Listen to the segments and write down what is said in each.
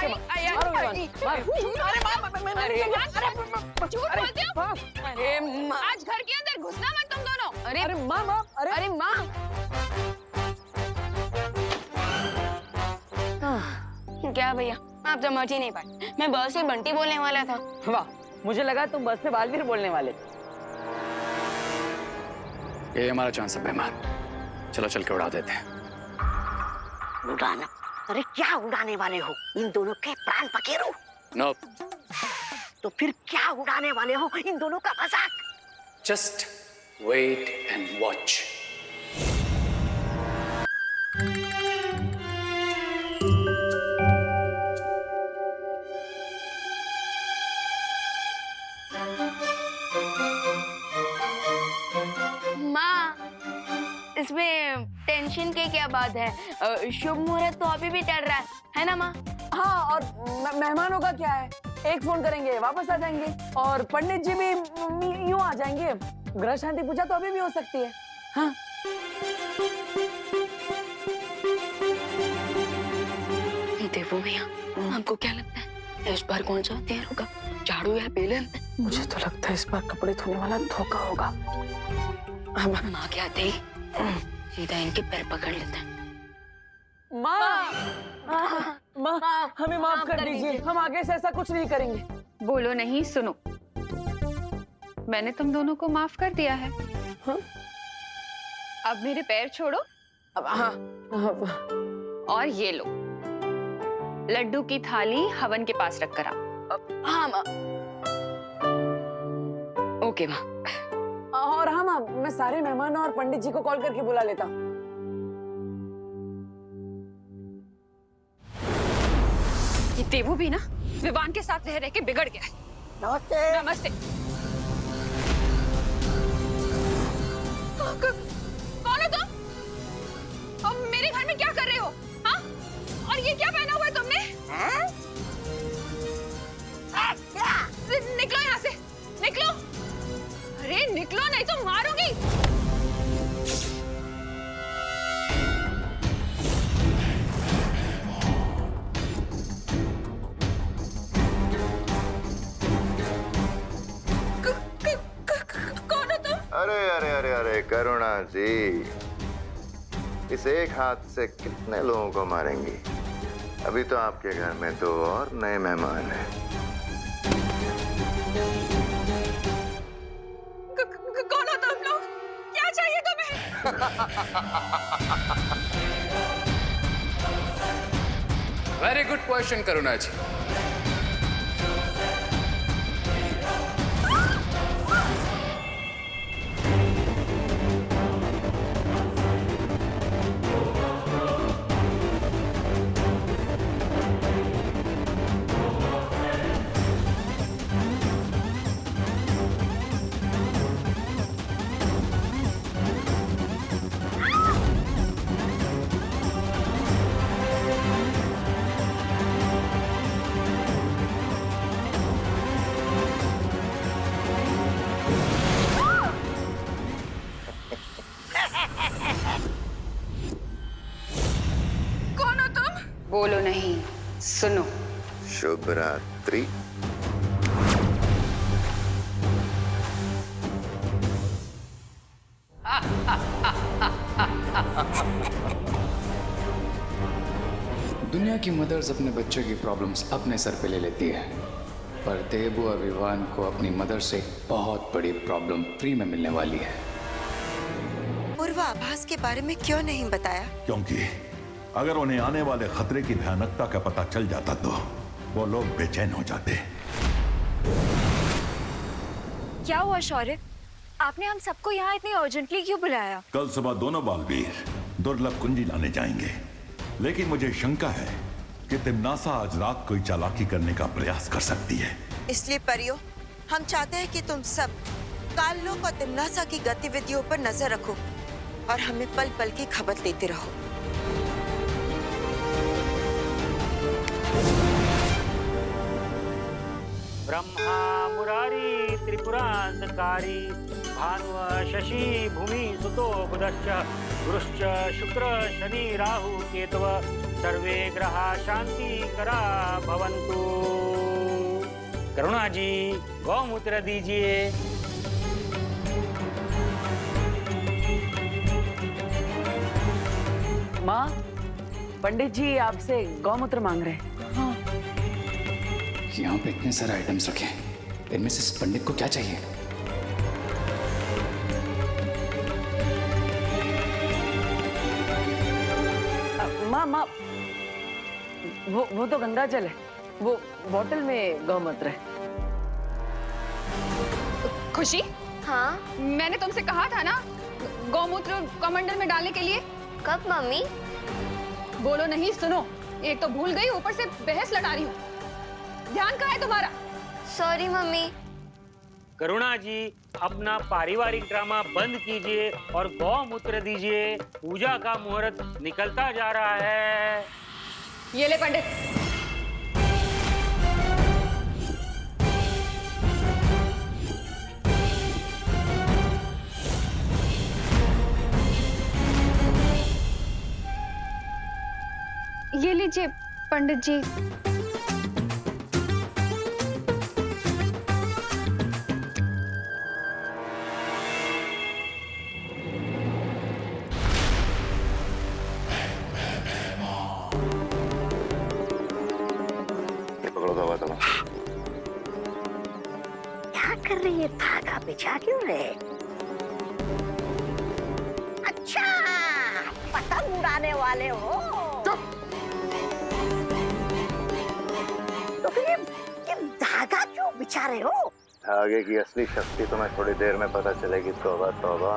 से मारो विवान, अरे माँ, आज घर के अंदर घुसना मत तुम दोनों। अरे माँ, अरे माँ, क्या भैया, आप समझ ही नहीं पाए। मैं बस से बंटी बोलने वाला था। वाह, मुझे लगा तुम बस से बालवीर बोलने वाले। ये हमारा चांस है मेहमान, चलो चल के उड़ा देते हैं। उड़ाना? अरे क्या उड़ाने वाले हो? इन दोनों के प्राण पखेरु? नो, तो फिर क्या उड़ाने वाले हो? इन दोनों का मजाक? Just wait and watch. माँ, इसमें टेंशन की क्या बात है? शुभ मुहूर्त तो अभी भी टल रहा है ना माँ? हाँ, और मेहमानों का क्या है, एक फोन करेंगे वापस आ जाएंगे, और पंडित जी भी यूं आ जाएंगे। ग्रह शांति पूजा तो अभी भी हो सकती है। हाँ, देखो भैया, आपको क्या लगता है इस बार कौन सा तैयार होगा, झाड़ू या बेलन? मुझे तो लगता है इस बार कपड़े धोने वाला धोखा होगा। माँ के आते ही सीधा इनके पैर पकड़ लेते हैं। माँ, हमें माफ कर दीजिए, हम आगे से ऐसा कुछ नहीं करेंगे। बोलो नहीं, सुनो, मैंने तुम दोनों को माफ कर दिया है। हाँ? अब मेरे पैर छोड़ो अब हाँ, और ये लो, लड्डू की थाली हवन के पास रख कर आओ। हाँ माँ। ओके माँ। और हाँ माँ, मैं सारे मेहमानों और पंडित जी को कॉल करके बुला लेता हूँ। ये देवू भी ना विवान के साथ रह रह के बिगड़ गया है। नमस्ते। कौन हो तुम? अब मेरे घर में क्या कर रहे हो? हाँ? और ये क्या पहना हुआ है तुमने? निकलो यहाँ से, निकलो। अरे निकलो नहीं तो मारूंगी। अरे अरे अरे अरे करुणा जी, इस एक हाथ से कितने लोगों को मारेंगी? अभी तो आपके घर में दो और नए मेहमान हैं। कौन हो तुम लोग? क्या चाहिए तुम्हें? वेरी गुड क्वेश्चन करुणा जी। बोलो नहीं, सुनो। शुभ रात्रि। दुनिया की मदर्स अपने बच्चे की प्रॉब्लम्स अपने सर पे ले लेती है, पर देबू और विवान को अपनी मदर से एक बहुत बड़ी प्रॉब्लम फ्री में मिलने वाली है। पूर्वाभास के बारे में क्यों नहीं बताया? क्योंकि अगर उन्हें आने वाले खतरे की भयानकता का पता चल जाता तो वो लोग बेचैन हो जाते। क्या हुआ शौर्य? आपने हम सबको यहाँ इतनी अर्जेंटली क्यों बुलाया? कल सुबह दोनों बालवीर दुर्लभ कुंजी लाने जाएंगे, लेकिन मुझे शंका है कि तिम्नासा आज रात कोई चालाकी करने का प्रयास कर सकती है। इसलिए परियो, हम चाहते हैं कि तुम सब काललोक और तिम्नासा की गतिविधियों पर नजर रखो और हमें पल पल की खबर देते रहो। ब्रह्मा मुरारी त्रिपुरांतकारी भानुः शशि भूमि सुतो बुधश्च गुरुश्च शुक्र शनि राहु केतव सर्वे ग्रहा शांतिकरा भवन्तु। करुणा जी गौमूत्र दीजिए। माँ, पंडित जी आपसे गौमूत्र मांग रहे हैं। यहाँ पे इतने सारे आइटम्स रखे हैं, इनमें से इस पंडित को क्या चाहिए? माँ, वो तो गंगा जल है, वो बोतल में गौमूत्र है। खुशी, हाँ मैंने तुमसे कहा था ना गौमूत्र कमंडल में डालने के लिए। कब मम्मी? बोलो नहीं, सुनो। एक तो भूल गई, ऊपर से बहस लड़ा रही हूँ। ध्यान कहाँ है तुम्हारा? Sorry mummy. करुणा जी अपना पारिवारिक ड्रामा बंद कीजिए और गौमूत्र दीजिए। पूजा का मुहूर्त निकलता जा रहा है। ये ले पंडित। ये लीजिए पंडित जी। पकड़ो दवा दवा। क्या कर रही है? धागा बिछा क्यों रहे? अच्छा, पतंग उड़ाने वाले हो? तो फिर ये धागा क्यों बिछा रहे हो? धागे की असली शक्ति तुम्हें थोड़ी देर में पता चलेगी। तौबा तौबा,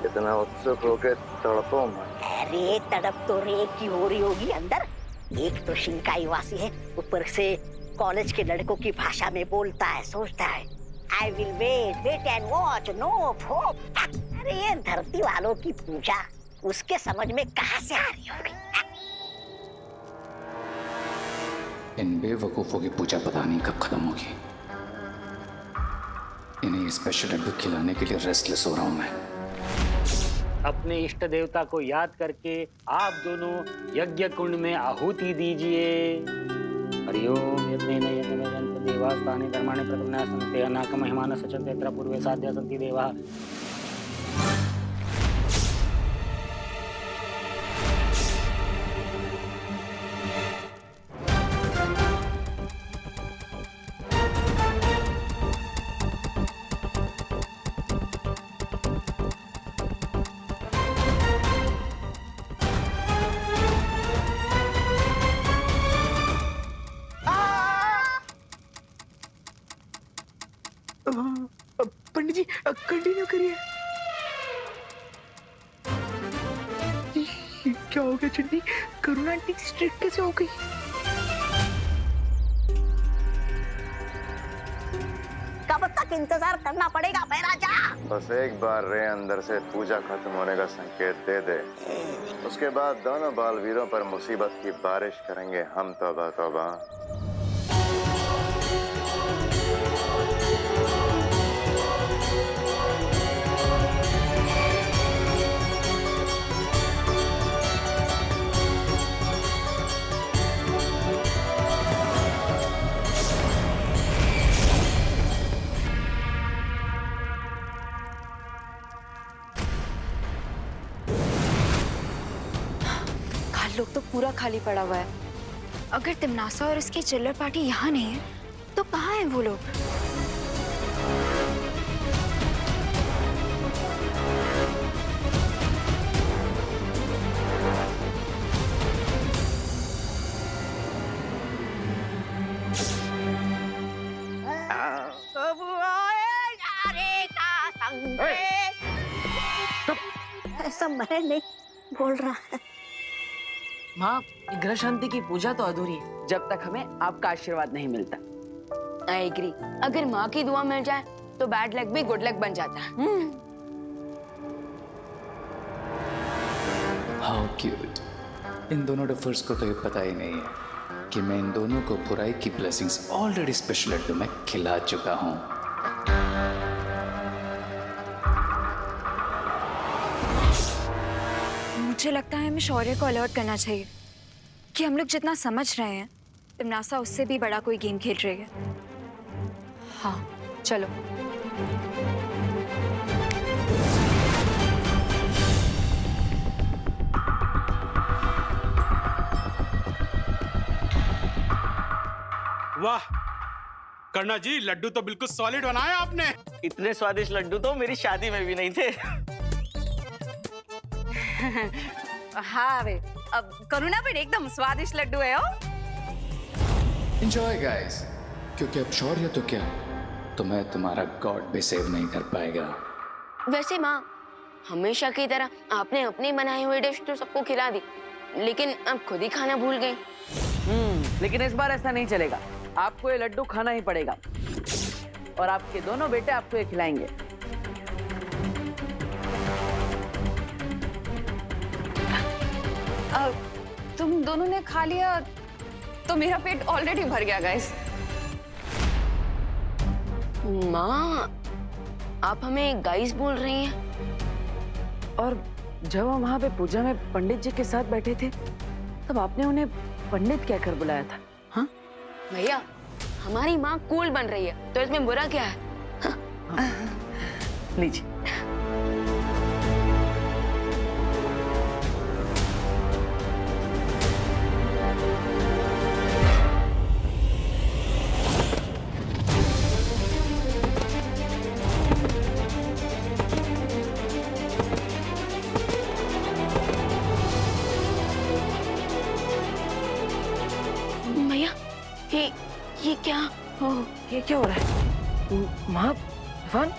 इतना उत्सुक होके तड़पो मत। अरे तड़प तो रेत की हो रही होगी अंदर। एक तो शिंकाई वासी है, ऊपर से कॉलेज के लड़कों की भाषा में बोलता है, सोचता है I will wait and watch, no hope. अरे ये धरती वालों की पूजा उसके समझ में कहाँ से आ रही होगी? इन बेवकूफों की पूजा पता नहीं कब खत्म होगी। इन्हें स्पेशल लड्डू खिलाने के लिए रेस्टलेस हो रहा हूं मैं। अपने इष्ट देवता को याद करके आप दोनों यज्ञ कुंड में आहुति दीजिए। हरिओम यज्ञेन यज्ञमेजन्त देवास्तानि धर्माणि प्रथमना सन्ते अनाक महिमान सचन्ते यत्र पूर्वे साध्या सन्ति देवाः। पंडित जी कंटिन्यू करिए। क्या हो गया चंडी? करुणा आंटी स्ट्रिक्ट कैसे हो गई? कब तक इंतजार करना पड़ेगा महाराजा? बस एक बार रे अंदर से पूजा खत्म होने का संकेत दे दे, उसके बाद दोनों बालवीरों पर मुसीबत की बारिश करेंगे हम। तौबा तौबा। लोग तो पूरा खाली पड़ा हुआ है। अगर तिमनासा और उसकी चिल्लर पार्टी यहाँ नहीं है तो कहाँ हैं वो लोग? ऐसा मैं नहीं बोल रहा है। माँ, ग्रह शांति की पूजा तो अधूरी है जब तक हमें आपका आशीर्वाद नहीं मिलता। I agree. अगर माँ की दुआ मिल जाए तो बैड लक भी गुड लक बन जाता है। How cute. इन दोनों डफर्स को तो ये पता ही नहीं है कि मैं इन दोनों को बुराई की ब्लेसिंग्स ऑलरेडी स्पेशल लड्डू में खिला चुका हूँ। मुझे लगता है हमें शौर्य को अलर्ट करना चाहिए। कि हम लोग जितना समझ रहे हैं तिमनासा उससे भी बड़ा कोई गेम खेल रही है। हाँ चलो। वाह कर्णा जी, लड्डू तो बिल्कुल सॉलिड बनाए आपने। इतने स्वादिष्ट लड्डू तो मेरी शादी में भी नहीं थे। हाँ वे, अब करुणा पर एकदम स्वादिष्ट लड्डू है। एंजॉय गाइस, क्योंकि अब शौर्य तो क्या, तुम्हें तुम्हारा गॉड भी सेव नहीं कर पाएगा। वैसे माँ, हमेशा की तरह आपने अपनी बनाई हुई डिश तो सबको खिला दी, लेकिन अब खुद ही खाना भूल गई। लेकिन इस बार ऐसा नहीं चलेगा, आपको ये लड्डू खाना ही पड़ेगा और आपके दोनों बेटे आपको ये खिलाएंगे। तुम दोनों ने खा लिया तो मेरा पेट ऑलरेडी भर गया गाइस। माँ, आप हमें गाइस बोल रही हैं? और जब हम वहां पे पूजा में पंडित जी के साथ बैठे थे तब आपने उन्हें पंडित कहकर बुलाया था। हाँ भैया, हमारी माँ कूल बन रही है तो इसमें बुरा क्या है? लीजिए। भैया, ये क्या? ओह, ये क्या हो रहा है? माँ, इरफान?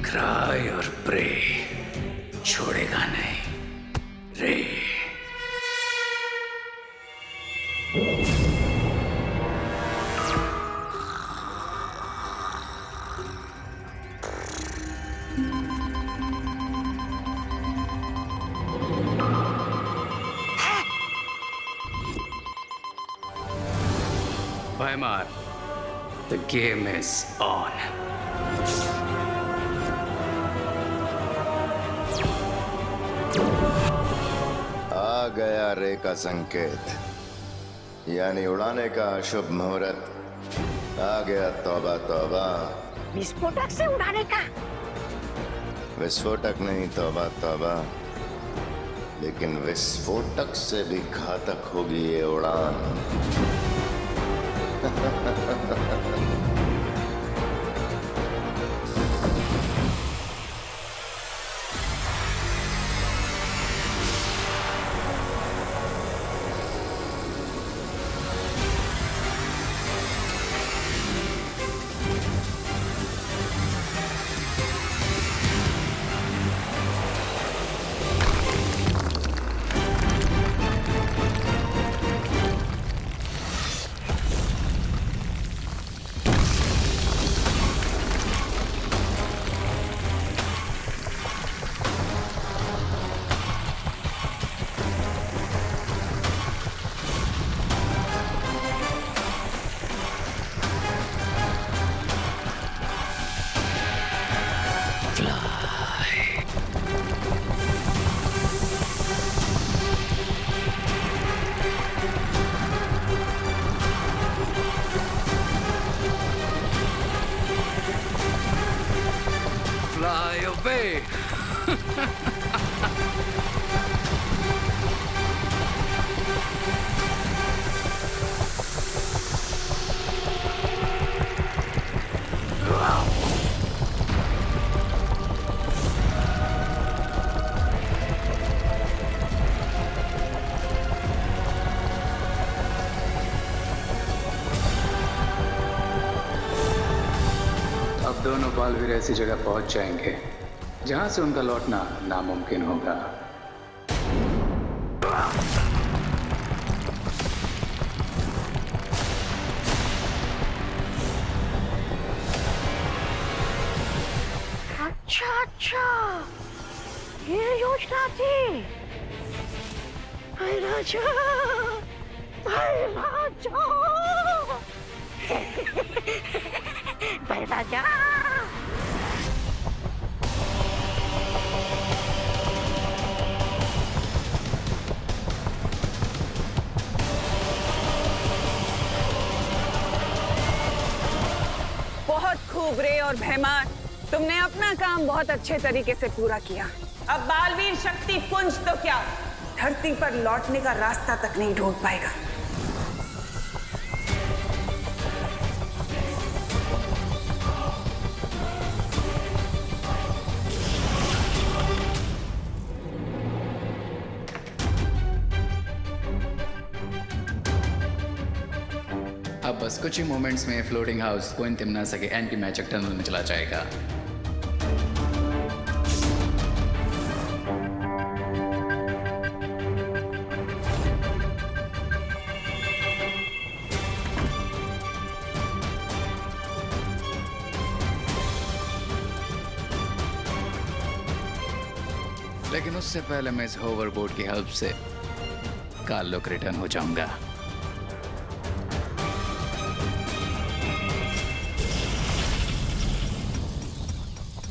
क्राई और प्रे, छोड़ेगा नहीं रे। Weimar, the game is on. आ गया रे का संकेत, यानी उड़ाने का शुभ मुहूर्त। आ गया तौबा तौबा। विस्फोटक से उड़ाने का? विस्फोटक नहीं, तौबा तौबा। लेकिन विस्फोटक से भी घातक होगी ये उड़ान। Fly away. बालवीर ऐसी जगह पहुंच जाएंगे जहां से उनका लौटना नामुमकिन होगा। अच्छा, ये योजना थी। भाई राजा, भाई राजा, भाई राजा। बहुत खूब रे और भैमान, तुमने अपना काम बहुत अच्छे तरीके से पूरा किया। अब बालवीर शक्ति पुंज तो क्या, धरती पर लौटने का रास्ता तक नहीं ढूंढ पाएगा। अब बस कुछ ही मोमेंट्स में फ्लोटिंग हाउस कोइन तिम्नासा के एंटी मैजिक टनल में चला जाएगा। लेकिन उससे पहले मैं इस होवरबोर्ड की हेल्प से काल्लो रिटर्न हो जाऊंगा।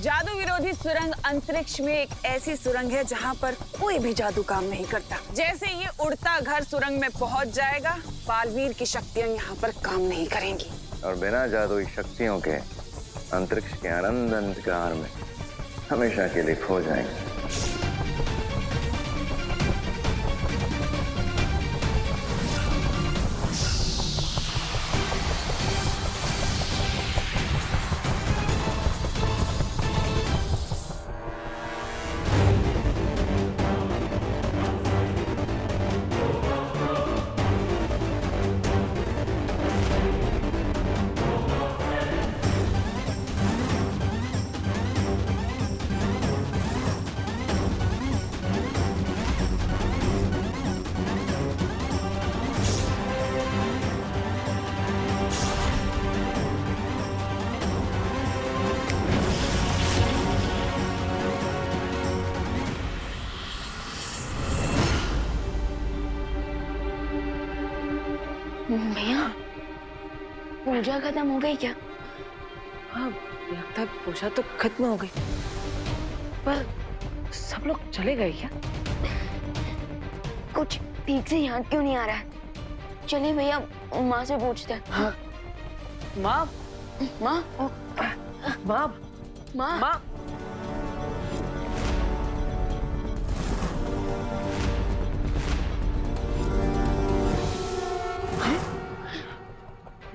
जादू विरोधी सुरंग अंतरिक्ष में एक ऐसी सुरंग है जहां पर कोई भी जादू काम नहीं करता। जैसे ये उड़ता घर सुरंग में पहुंच जाएगा, बालवीर की शक्तियां यहाँ पर काम नहीं करेंगी और बिना जादुई शक्तियों के अंतरिक्ष के अनंत अंधकार में हमेशा के लिए खो जाएंगे। भैया, पूजा खत्म हो गई क्या? हाँ, लगता है पूजा तो खत्म हो गई, पर सब लोग चले गए क्या? कुछ ठीक से याद क्यों नहीं आ रहा है? चलिए भैया, माँ से पूछते हैं। हाँ, माँ, माँ, माँ, माँ, माँ,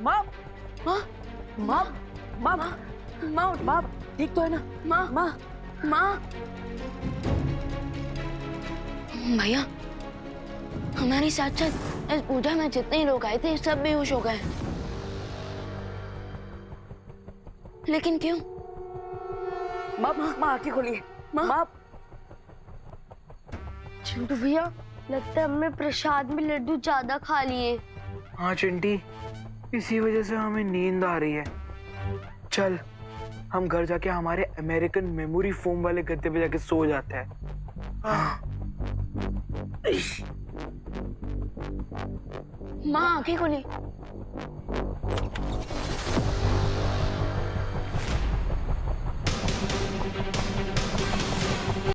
माँ, माँ, माँ, माँ, माँ, माँ, ठीक तो है ना? माँ, माँ, माँ। भैया, हमारे साथ साथ इस पूजा में जितने लोग आए थे सब बेहोश हो गए। लेकिन क्यों? माँ, माँ आंखें खोलिए। माँ, चिंटू भैया, लगता है हमने प्रसाद में लड्डू ज्यादा खा लिए। हाँ चिंटी, इसी वजह से हमें नींद आ रही है। चल, हम घर जाके हमारे अमेरिकन मेमोरी फोम वाले गद्दे पे जाके सो जाते हैं। माँ आंखें खोली।